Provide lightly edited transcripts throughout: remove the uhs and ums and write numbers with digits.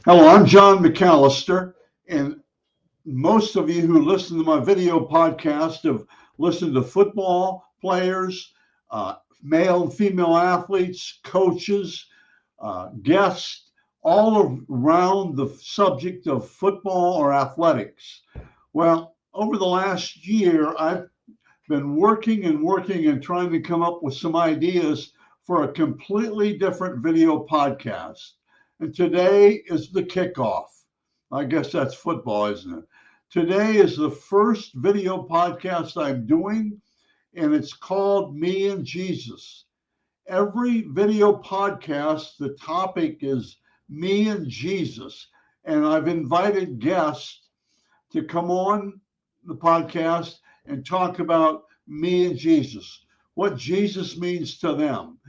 Hello, I'm John McAllister, and most of you who listen to my video podcast have listened to football players, male and female athletes, coaches, guests, all around the subject of football or athletics. Well, over the last year, I've been working and trying to come up with some ideas for a completely different video podcast. And today is the kickoff. I guess that's football, isn't it? Today is the first video podcast I'm doing, and it's called Me and Jesus. Every video podcast, the topic is Me and Jesus. And I've invited guests to come on the podcast and talk about me and Jesus, what Jesus means to them,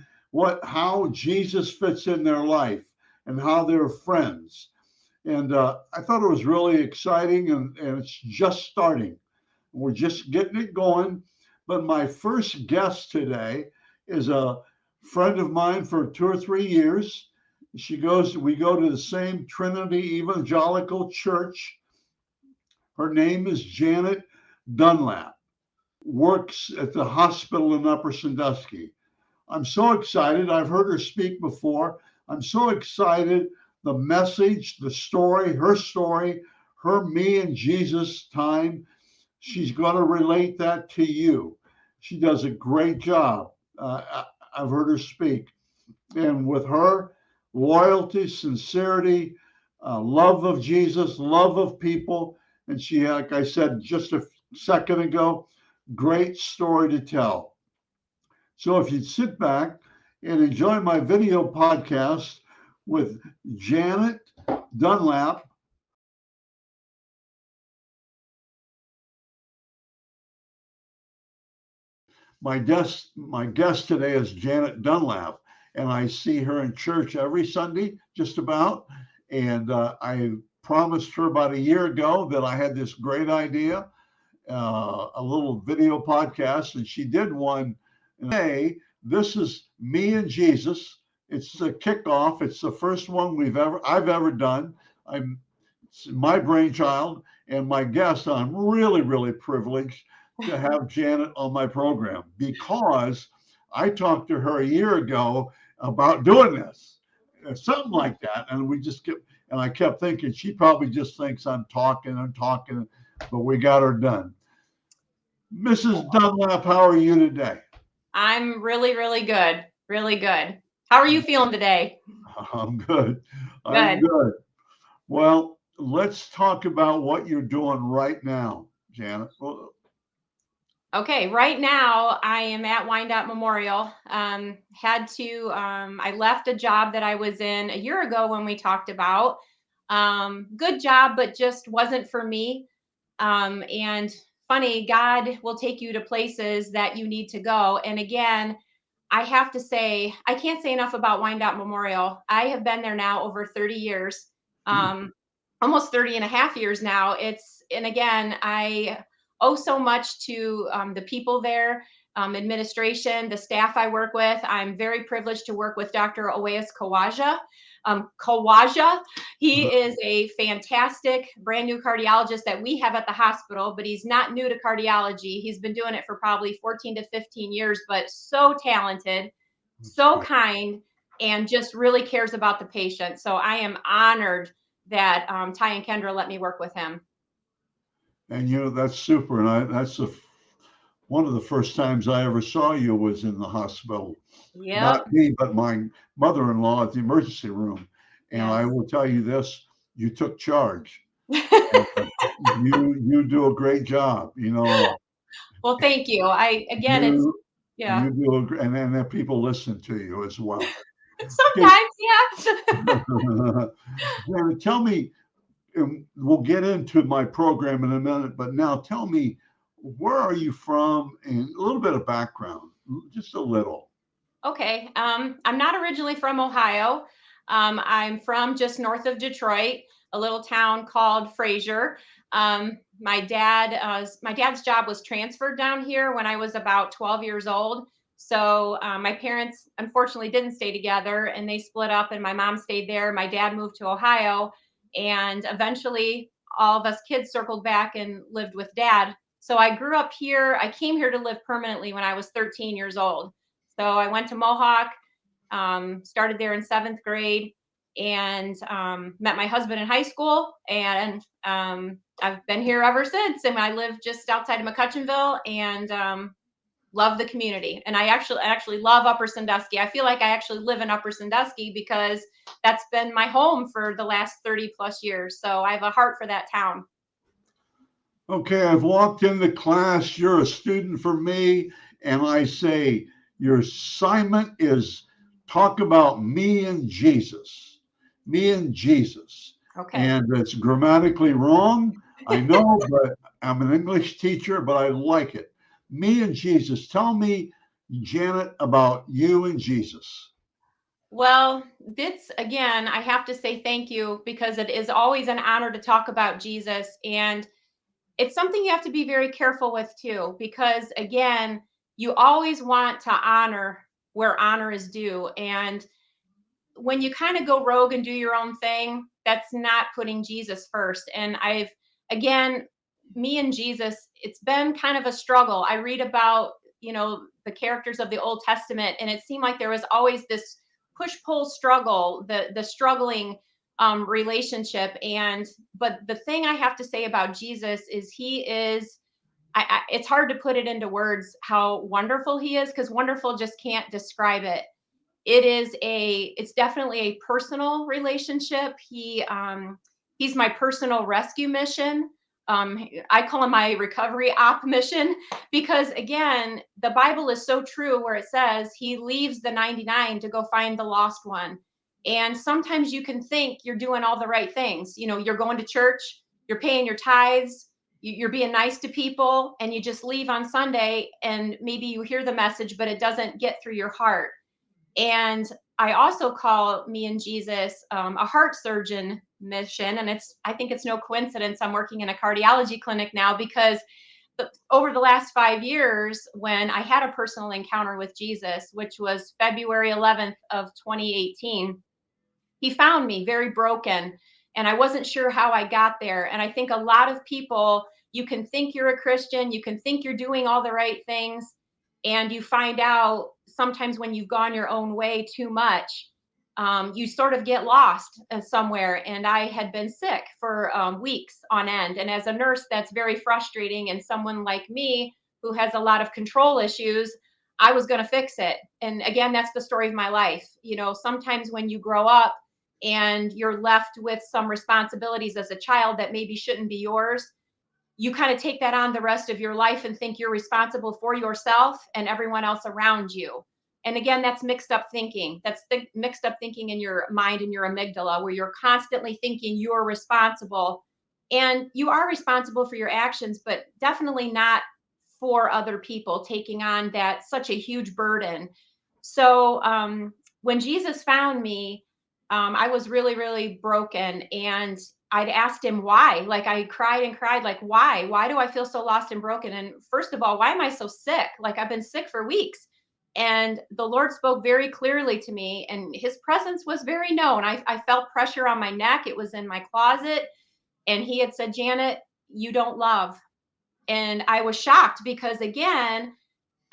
how Jesus fits in their life, and how they're friends. And I thought it was really exciting, and it's just starting. We're just getting it going. But my first guest today is a friend of mine for 2 or 3 years. We go to the same Trinity Evangelical Church. Her name is Janet Dunlap, works at the hospital in Upper Sandusky. I'm so excited. I've heard her speak before. I'm so excited. The message, the story, her me and Jesus time, she's going to relate that to you. She does a great job. I've heard her speak. And with her loyalty, sincerity, love of Jesus, love of people, and she, like I said just a second ago, great story to tell. So if you'd sit back and enjoy my video podcast with Janet Dunlap. My guest today is Janet Dunlap, and I see her in church every Sunday, just about. And I promised her about a year ago that I had this great idea, a little video podcast, and she did one. And hey, this is me and Jesus. It's the kickoff. It's the first one I've ever done. I'm It's my brainchild and my guest. I'm really, really privileged to have Janet on my program because I talked to her a year ago about doing this, something like that, and I kept thinking she probably just thinks I'm talking, but we got her done. Mrs. Dunlap, how are you today? I'm really, really good. Really good. How are you feeling today? I'm good. I'm Good. good. Well, let's talk about what you're doing right now, Janet. Well, Okay, right now I am at Wyandotte Memorial. I left a job that I was in a year ago when we talked about. Good job, but just wasn't for me. And funny, God will take you to places that you need to go. And again, I have to say, I can't say enough about Wyandotte Memorial. I have been there now over 30 years, um, almost 30 and a half years now. And again, I owe so much to the people there, administration, the staff I work with. I'm very privileged to work with Dr. Oweas Kawaja. Kawaja, he is a fantastic brand new cardiologist that we have at the hospital, but he's not new to cardiology. He's been doing it for probably 14 to 15 years, but so talented, so kind, and just really cares about the patient. So I am honored that Ty and Kendra let me work with him. And that's super. And one of the first times I ever saw you was in the hospital. Yep. Not me, but my mother-in-law at the emergency room. And I Yes. will tell you this: you took charge. And you do a great job. Well, thank you. I again, it's You yeah. you do and then the people listen to you as well. Okay, Sometimes, yeah. Janet, tell me. And we'll get into my program in a minute, but now tell me, where are you from and a little bit of background, just a little. Okay. I'm not originally from Ohio. I'm from just north of Detroit, a little town called Fraser. My dad's job was transferred down here when I was about 12 years old. So my parents unfortunately didn't stay together, and they split up, and my mom stayed there. My dad moved to Ohio, and eventually all of us kids circled back and lived with dad. So I grew up here. I came here to live permanently when I was 13 years old. So I went to Mohawk, started there in seventh grade, and met my husband in high school. And I've been here ever since. And I live just outside of McCutcheonville, and love the community. And I actually love Upper Sandusky. I feel like I actually live in Upper Sandusky because that's been my home for the last 30 plus years. So I have a heart for that town. Okay, I've walked into class. You're a student for me, and I say your assignment is talk about me and Jesus. Me and Jesus. Okay. And it's grammatically wrong. I know, but I'm an English teacher, but I like it. Me and Jesus. Tell me, Janet, about you and Jesus. Well, this again, I have to say thank you, because it is always an honor to talk about Jesus. And it's something you have to be very careful with too, because again, you always want to honor where honor is due. And when you kind of go rogue and do your own thing, that's not putting Jesus first. And again, me and Jesus, it's been kind of a struggle. I read about, the characters of the Old Testament, and it seemed like there was always this push pull struggle, the struggling relationship. But the thing I have to say about Jesus is he is, it's hard to put it into words how wonderful he is, because wonderful just can't describe it. It's definitely a personal relationship. He's my personal rescue mission. I call him my recovery op mission, because again, the Bible is so true, where it says he leaves the 99 to go find the lost one. And sometimes you can think you're doing all the right things. You're going to church, you're paying your tithes, you're being nice to people, and you just leave on Sunday, and maybe you hear the message, but it doesn't get through your heart. And I also call me and Jesus a heart surgeon mission. And I think it's no coincidence I'm working in a cardiology clinic now, because over the last 5 years, when I had a personal encounter with Jesus, which was February 11th of 2018, he found me very broken, and I wasn't sure how I got there. And I think a lot of people, you can think you're a Christian, you can think you're doing all the right things, and you find out sometimes when you've gone your own way too much, you sort of get lost somewhere. And I had been sick for weeks on end, and as a nurse, that's very frustrating. And someone like me who has a lot of control issues, I was going to fix it. And again, that's the story of my life. Sometimes when you grow up and you're left with some responsibilities as a child that maybe shouldn't be yours, you kind of take that on the rest of your life and think you're responsible for yourself and everyone else around you. And again, that's mixed up thinking. That's mixed up thinking in your mind and your amygdala, where you're constantly thinking you're responsible. And you are responsible for your actions, but definitely not for other people taking on that such a huge burden. So when Jesus found me, I was really, really broken. And I'd asked him why. Like, I cried and cried, like, why? Why do I feel so lost and broken? And first of all, why am I so sick? Like, I've been sick for weeks. And the Lord spoke very clearly to me, and his presence was very known. I felt pressure on my neck. It was in my closet. And he had said, Janet, you don't love. And I was shocked, because again,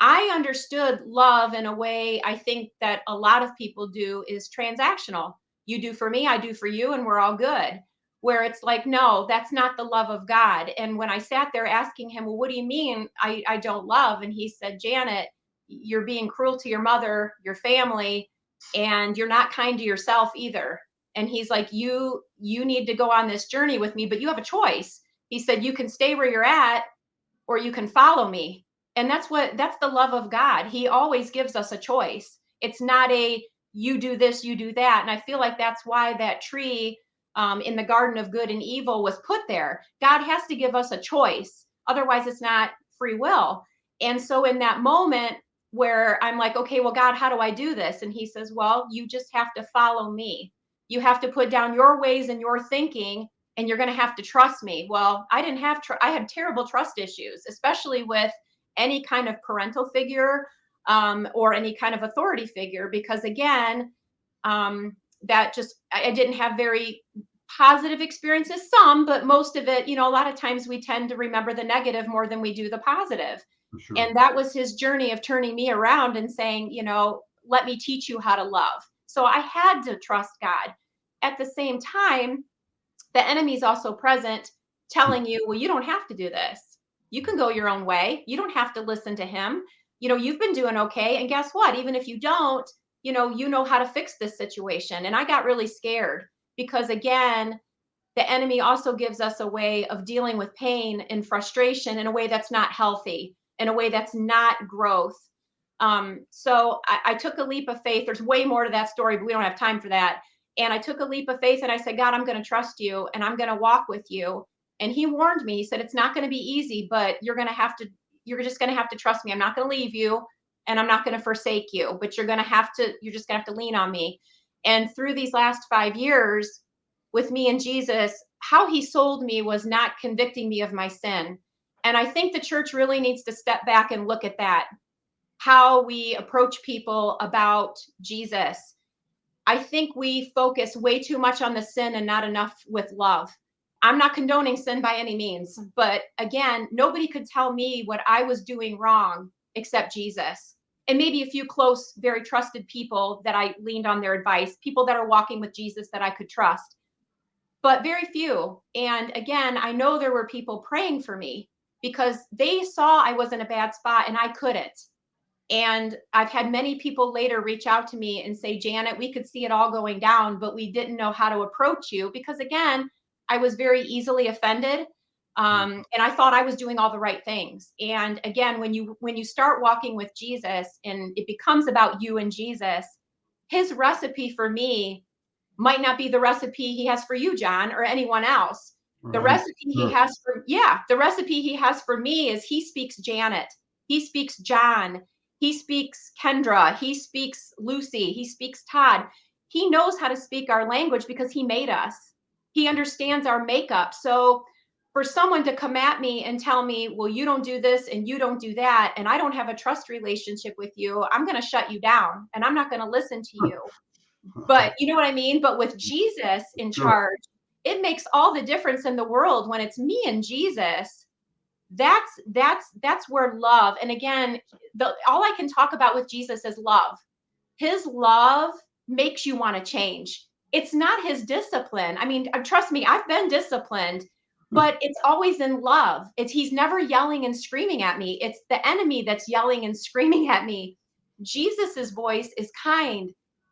I understood love in a way I think that a lot of people do, is transactional. You do for me, I do for you, and we're all good. Where it's like, no, that's not the love of God. And when I sat there asking him, well, what do you mean I don't love? And he said, Janet, you're being cruel to your mother, your family, and you're not kind to yourself either. And he's like, you need to go on this journey with me, but you have a choice. He said, you can stay where you're at, or you can follow me. And that's the love of God. He always gives us a choice. It's not a, you do this, you do that. And I feel like that's why that tree in the garden of good and evil was put there. God has to give us a choice. Otherwise, it's not free will. And so in that moment where I'm like, okay, well, God, how do I do this? And he says, well, you just have to follow me. You have to put down your ways and your thinking, and you're going to have to trust me. Well, I had terrible trust issues, especially with any kind of parental figure. or any kind of authority figure, because again, that just, I didn't have very positive experiences, some, but most of it, a lot of times we tend to remember the negative more than we do the positive. For sure. And that was his journey of turning me around and saying, let me teach you how to love. So I had to trust God. At the same time, the enemy's also present, telling you, well, you don't have to do this. You can go your own way. You don't have to listen to him. You've been doing okay. And guess what? Even if you don't, you know how to fix this situation. And I got really scared because, again, the enemy also gives us a way of dealing with pain and frustration in a way that's not healthy, in a way that's not growth. So I took a leap of faith. There's way more to that story, but we don't have time for that. And I took a leap of faith and I said, God, I'm going to trust you and I'm going to walk with you. And he warned me, he said, it's not going to be easy, but you're just going to have to trust me. I'm not going to leave you and I'm not going to forsake you, but you're just going to have to lean on me. And through these last 5 years with me and Jesus, how he sold me was not convicting me of my sin. And I think the church really needs to step back and look at that, how we approach people about Jesus. I think we focus way too much on the sin and not enough with love. I'm not condoning sin by any means, but again, nobody could tell me what I was doing wrong except Jesus. And maybe a few close, very trusted people that I leaned on their advice, people that are walking with Jesus that I could trust, but very few. And again, I know there were people praying for me because they saw I was in a bad spot and I couldn't. And I've had many people later reach out to me and say, Janet, we could see it all going down, but we didn't know how to approach you because, again, I was very easily offended. And I thought I was doing all the right things. And again, when you start walking with Jesus and it becomes about you and Jesus, his recipe for me might not be the recipe he has for you, John, or anyone else. Right. The recipe he has the recipe he has for me is he speaks Janet, he speaks John, he speaks Kendra, he speaks Lucy, he speaks Todd. He knows how to speak our language because he made us. He understands our makeup. So for someone to come at me and tell me, well, you don't do this and you don't do that, and I don't have a trust relationship with you, I'm going to shut you down and I'm not going to listen to you. But you know what I mean? But with Jesus in charge, it makes all the difference in the world when it's me and Jesus. That's where love. And again, all I can talk about with Jesus is love. His love makes you want to change. It's not his discipline. I mean, trust me, I've been disciplined, but it's always in love. He's never yelling and screaming at me. It's the enemy that's yelling and screaming at me. Jesus's voice is kind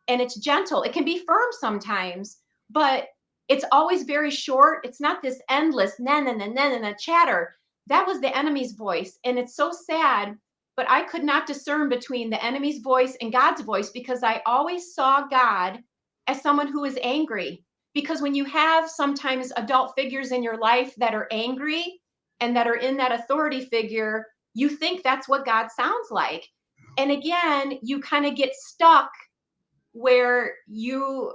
and it's gentle. It can be firm sometimes, but it's always very short. It's not this endless na chatter. That was the enemy's voice. And it's so sad, but I could not discern between the enemy's voice and God's voice because I always saw God as someone who is angry. Because when you have sometimes adult figures in your life that are angry and that are in that authority figure, you think that's what God sounds like. And again, you kind of get stuck where you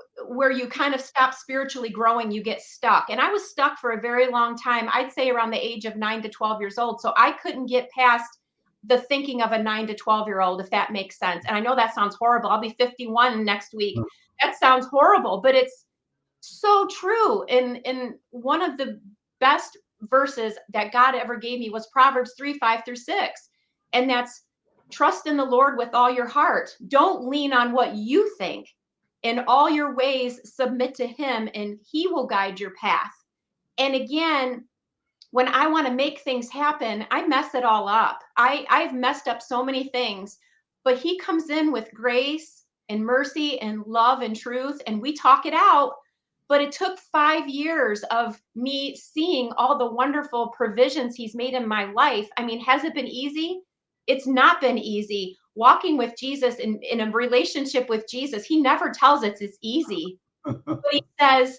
kind of stop spiritually growing. You get stuck. And I was stuck for a very long time. I'd say around the age of 9 to 12 years old. So I couldn't get past the thinking of a 9 to 12-year-old, if that makes sense. And I know that sounds horrible. I'll be 51 next week. That sounds horrible, but it's so true. And one of the best verses that God ever gave me was Proverbs 3:5-6. And that's trust in the Lord with all your heart. Don't lean on what you think. In all your ways, submit to him and he will guide your path. And again, when I want to make things happen, I mess it all up. I've messed up so many things, but he comes in with grace and mercy and love and truth, and we talk it out. But it took 5 years of me seeing all the wonderful provisions he's made in my life. I mean, has it been easy? It's not been easy. Walking with Jesus in a relationship with Jesus, he never tells us it's easy. But he says,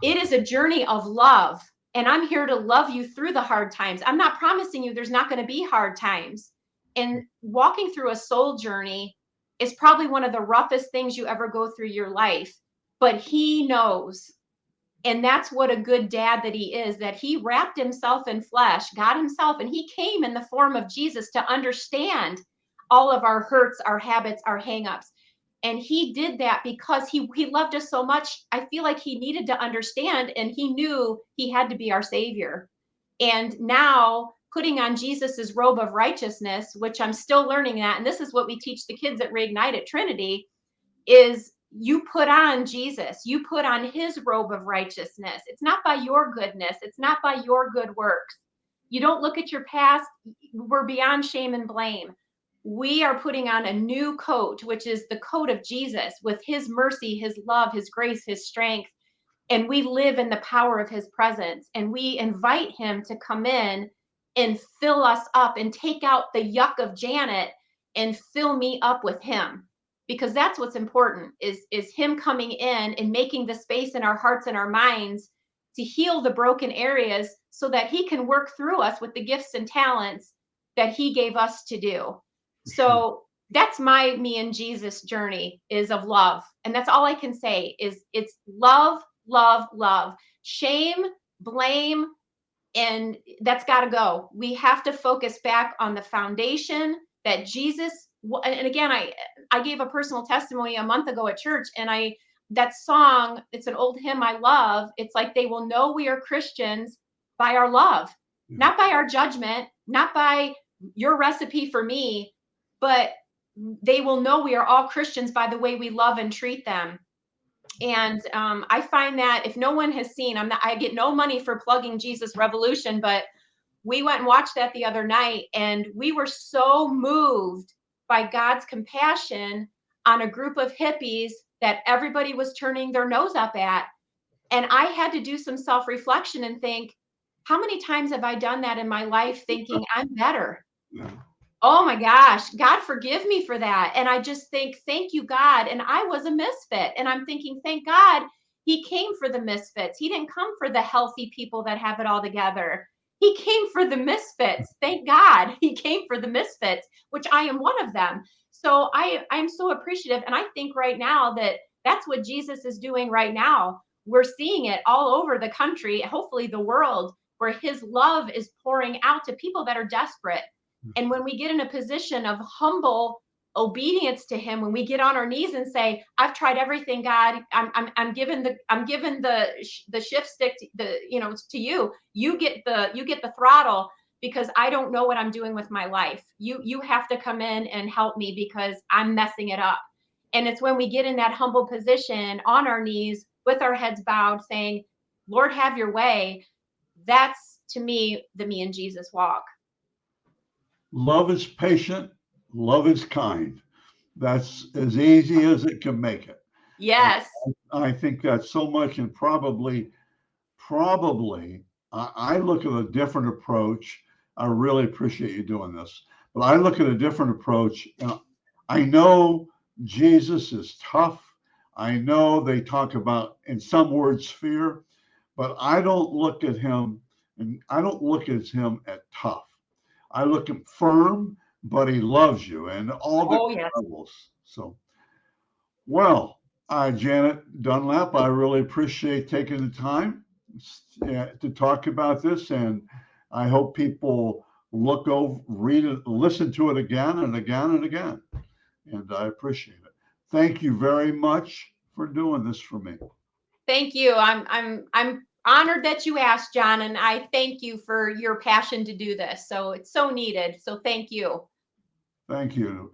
it is a journey of love. And I'm here to love you through the hard times. I'm not promising you there's not going to be hard times. And walking through a soul journey is probably one of the roughest things you ever go through your life. But he knows. And that's what a good dad that he is, that he wrapped himself in flesh, God himself, and he came in the form of Jesus to understand all of our hurts, our habits, our hangups. And he did that because he loved us so much. I feel like he needed to understand, and he knew he had to be our savior. And now putting on Jesus's robe of righteousness, which I'm still learning that, and this is what we teach the kids at Reignite at Trinity, is you put on Jesus, you put on his robe of righteousness. It's not by your goodness, it's not by your good works. You don't look at your past. We're beyond shame and blame. We are putting on a new coat, which is the coat of Jesus, with his mercy, his love, his grace, his strength. And we live in the power of his presence, and we invite him to come in and fill us up and take out the yuck of Janet and fill me up with him, because that's what's important, is him coming in and making the space in our hearts and our minds to heal the broken areas so that he can work through us with the gifts and talents that he gave us to do. So that's my me and Jesus journey, is of love. And that's all I can say, is it's love, love, love. Shame, blame, and that's got to go. We have to focus back on the foundation that Jesus. And again, I gave a personal testimony a month ago at church, and that song, it's an old hymn I love. It's like, they will know we are Christians by our love, not by our judgment, not by your recipe for me, but they will know we are all Christians by the way we love and treat them. And I find that if no one has seen, I get no money for plugging Jesus Revolution, but we went and watched that the other night, and we were so moved by God's compassion on a group of hippies that everybody was turning their nose up at. And I had to do some self-reflection and think, how many times have I done that in my life, thinking I'm better? Yeah. Oh my gosh, God forgive me for that. And I just think, thank you, God. And I was a misfit. And I'm thinking, thank God he came for the misfits. He didn't come for the healthy people that have it all together. He came for the misfits. Thank God he came for the misfits, which I am one of them. So I'm so appreciative. And I think right now that that's what Jesus is doing right now. We're seeing it all over the country, hopefully the world, where his love is pouring out to people that are desperate. And when we get in a position of humble obedience to him, when we get on our knees and say, I've tried everything, God, I'm giving the shift stick to you. You get the throttle, because I don't know what I'm doing with my life. You have to come in and help me, because I'm messing it up. And it's when we get in that humble position on our knees with our heads bowed, saying, Lord, have your way. That's, to me, the me and Jesus walk. Love is patient. Love is kind. That's as easy as it can make it. Yes. I think that's so much, and probably, I look at a different approach. I really appreciate you doing this, but I look at a different approach. And I know Jesus is tough. I know they talk about, in some words, fear, but I don't look at him, and I don't look at him at tough. I look at firm, but he loves you and all the Oh, yes. levels. So, well, Janet Dunlap, I really appreciate taking the time to talk about this, and I hope people look over, read it, listen to it again and again and again. And I appreciate it. Thank you very much for doing this for me. Thank you. I'm honored that you asked, John, and I thank you for your passion to do this. So it's so needed. So thank you. Thank you.